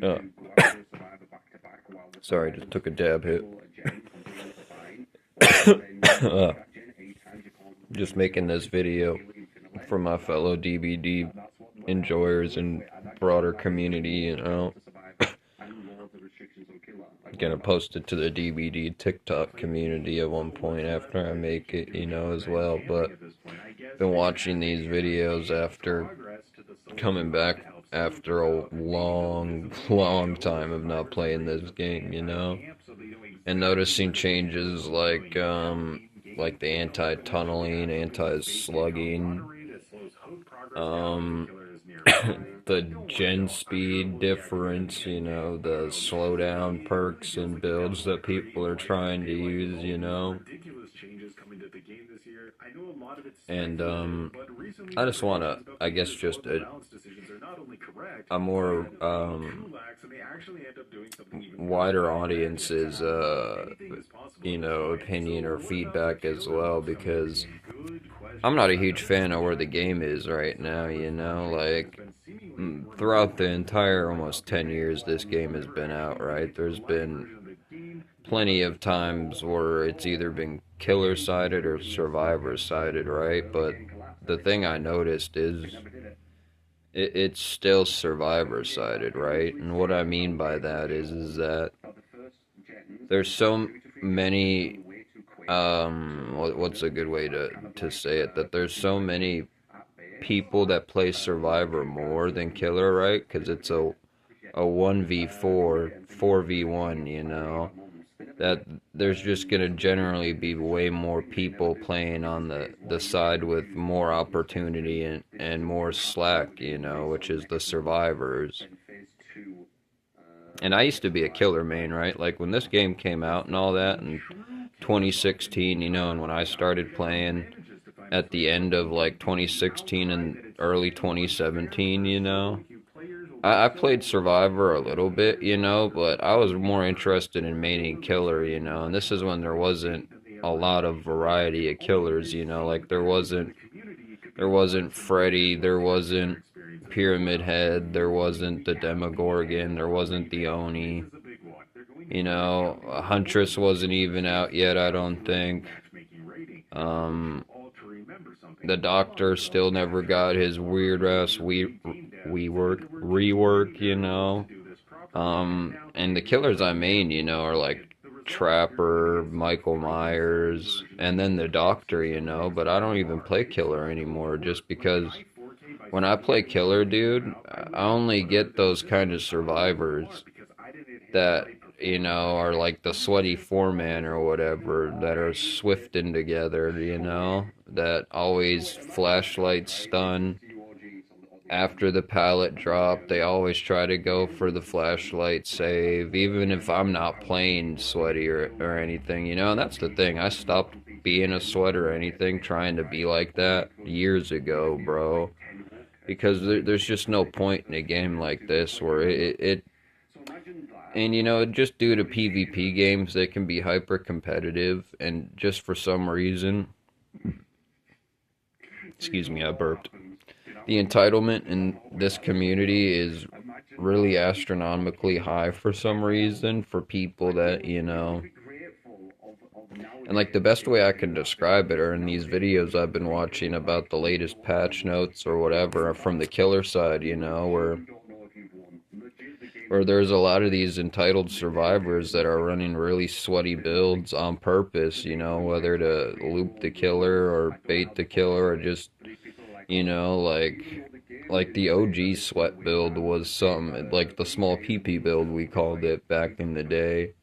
Uh, sorry, just took a dab hit. uh, just making this video for my fellow DBD enjoyers and broader community, Gonna post it to the DBD TikTok community at one point after I make it, as well. But been watching these videos after coming back after a long, long time of not playing this game, and noticing changes like the anti-tunneling, anti-slugging, um, the gen speed difference, the slowdown perks and builds that people are trying to use, and I just want to, I guess, just a more wider audience's opinion or feedback as well, because I'm not a huge fan of where the game is right now, like throughout the entire almost 10 years this game has been out, right? There's been plenty of times where it's either been killer sided or survivor sided, right? But the thing I noticed is it's still survivor sided, right? And what I mean by that is that there's so many what's a good way to say it, that there's so many people that play survivor more than killer, right? Because it's a 1v4 4v1, that there's just going to generally be way more people playing on the side with more opportunity and more slack, which is the survivors. And I used to be a killer main, right? Like when this game came out and all that in 2016, and when I started playing at the end of like 2016 and early 2017, I played Survivor a little bit, but I was more interested in maining killer, and this is when there wasn't a lot of variety of killers, like there wasn't Freddy, there wasn't Pyramid Head, there wasn't the Demogorgon, there wasn't the Oni, Huntress wasn't even out yet, I don't think. The Doctor still never got his weird ass rework, and the killers I main, are like Trapper, Michael Myers, and then the Doctor, but I don't even play killer anymore just because when I play killer, dude, I only get those kind of survivors that, are like the sweaty four-man or whatever, that are swifting together, that always flashlight stun after the pallet drop. They always try to go for the flashlight save, even if I'm not playing sweaty or anything, and that's the thing. I stopped being a sweat or anything, trying to be like that years ago, bro, because there's just no point in a game like this where it and just due to PvP games, they can be hyper competitive, and just for some reason, excuse me, I burped. The entitlement in this community is really astronomically high for some reason for people that, and like the best way I can describe it are in these videos I've been watching about the latest patch notes or whatever from the killer side, where there's a lot of these entitled survivors that are running really sweaty builds on purpose, whether to loop the killer or bait the killer or just, like the OG sweat build was something, like the small PP build we called it back in the day,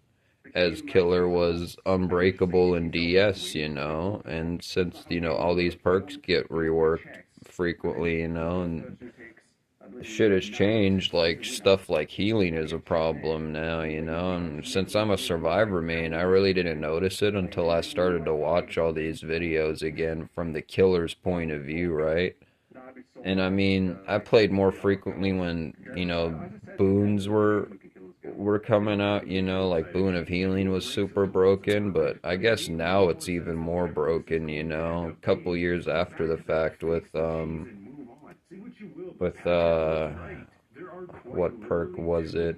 as killer was unbreakable in DS, and since, all these perks get reworked frequently, and shit has changed, like stuff like healing is a problem now, and since I'm a survivor main, I really didn't notice it until I started to watch all these videos again from the killer's point of view, right? And I mean, I played more frequently when, boons were coming out, like Boon of Healing was super broken, but I guess now it's even more broken, a couple years after the fact with with what perk was it?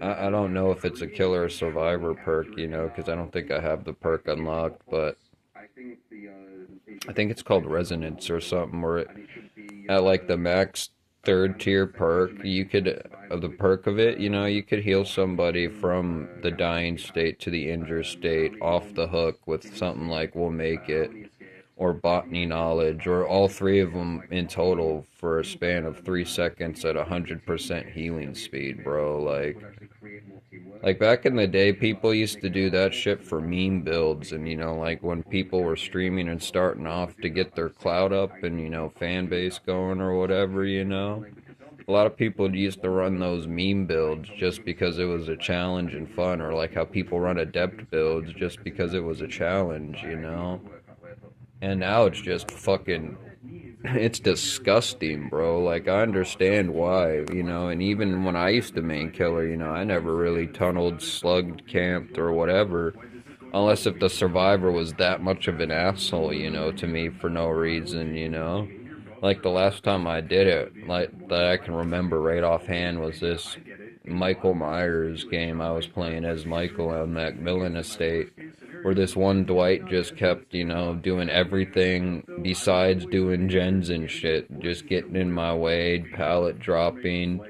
I don't know if it's a killer or survivor perk, you know, because I don't think I have the perk unlocked, but I think it's called Resonance or something, where at like the max third tier perk, you could, the perk of it, you know, you could heal somebody from the dying state to the injured state off the hook with something like We'll Make It or Botany Knowledge, or all three of them in total for a span of 3 seconds at 100% healing speed, bro. Like back in the day, people used to do that shit for meme builds, and you know, like when people were streaming and starting off to get their clout up and you know, fan base going or whatever, you know. A lot of people used to run those meme builds just because it was a challenge and fun, or like how people run adept builds just because it was a challenge, you know. And now it's just fucking, it's disgusting, bro. Like, I understand why, you know, and even when I used to main killer, you know, I never really tunneled, slugged, camped, or whatever, unless if the survivor was that much of an asshole, you know, to me for no reason, you know. Like, the last time I did it, like, that I can remember right offhand was this Michael Myers game. I was playing as Michael on Macmillan Estate, where this one Dwight just kept, you know, doing everything besides doing gens and shit, just getting in my way, pallet dropping,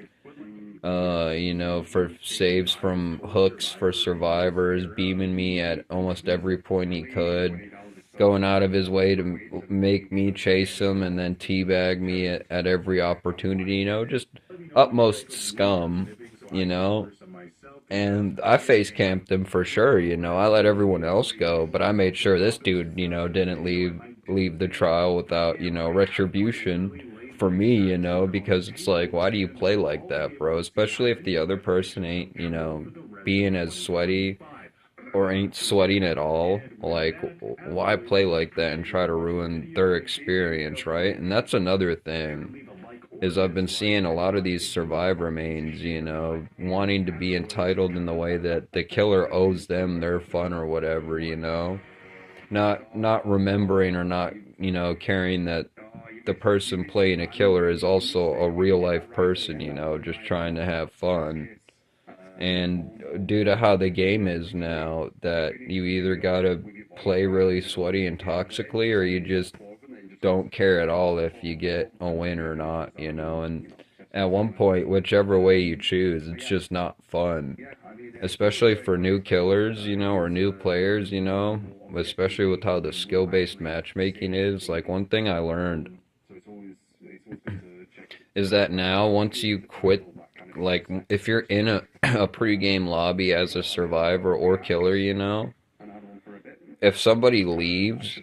you know, for saves from hooks for survivors, beaming me at almost every point he could, going out of his way to make me chase him and then teabag me at every opportunity, you know, just utmost scum, you know. And I face camped him for sure, you know. I let everyone else go, but I made sure this dude, you know, didn't leave the trial without, you know, retribution for me, you know, because it's like, why do you play like that, bro? Especially if the other person ain't, you know, being as sweaty or ain't sweating at all. Like, why play like that and try to ruin their experience, right? And that's another thing is I've been seeing a lot of these survivor mains, you know, wanting to be entitled in the way that the killer owes them their fun or whatever, you know. Not remembering or not, you know, caring that the person playing a killer is also a real life person, you know, just trying to have fun. And due to how the game is now, that you either gotta play really sweaty and toxically, or you just don't care at all if you get a win or not, you know. And at one point, whichever way you choose, it's just not fun, especially for new killers, you know, or new players, you know, especially with how the skill-based matchmaking is. Like, one thing I learned is that now, once you quit, like, if you're in a pre-game lobby as a survivor or killer, you know, if somebody leaves,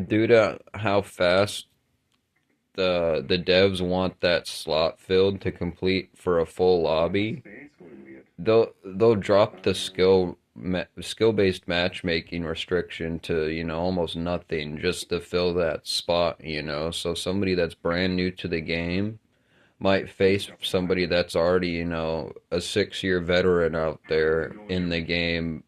due to how fast the devs want that slot filled to complete for a full lobby, they'll drop the skill based matchmaking restriction to, you know, almost nothing just to fill that spot, you know. So somebody that's brand new to the game might face somebody that's already, you know, a 6 year veteran out there in the game,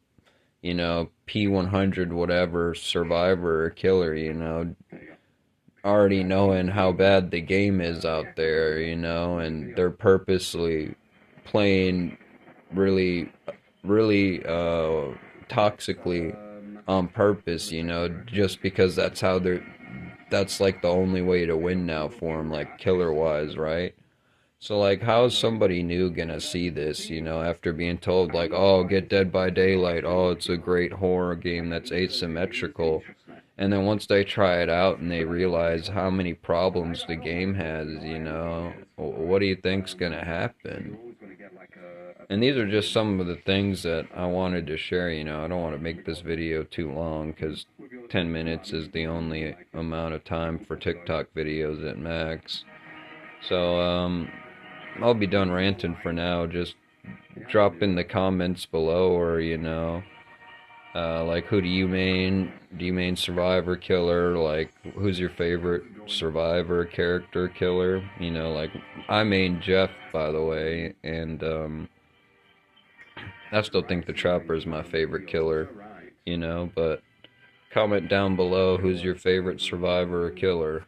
you know, P100 whatever, survivor or killer, you know, already knowing how bad the game is out there, you know, and they're purposely playing really, really toxically on purpose, you know, just because that's like the only way to win now for them, like killer wise, right? So, like, how is somebody new gonna see this, you know, after being told, like, oh, get Dead by Daylight, oh, it's a great horror game that's asymmetrical. And then once they try it out and they realize how many problems the game has, you know, what do you think's gonna happen? And these are just some of the things that I wanted to share, you know. I don't want to make this video too long because 10 minutes is the only amount of time for TikTok videos at max. So, I'll be done ranting for now. Just drop in the comments below, or, you know, like, who do you main? Do you main survivor killer? Like, who's your favorite survivor character killer? You know, like, I main Jeff, by the way, and I still think the Trapper is my favorite killer, you know, but comment down below who's your favorite survivor or killer.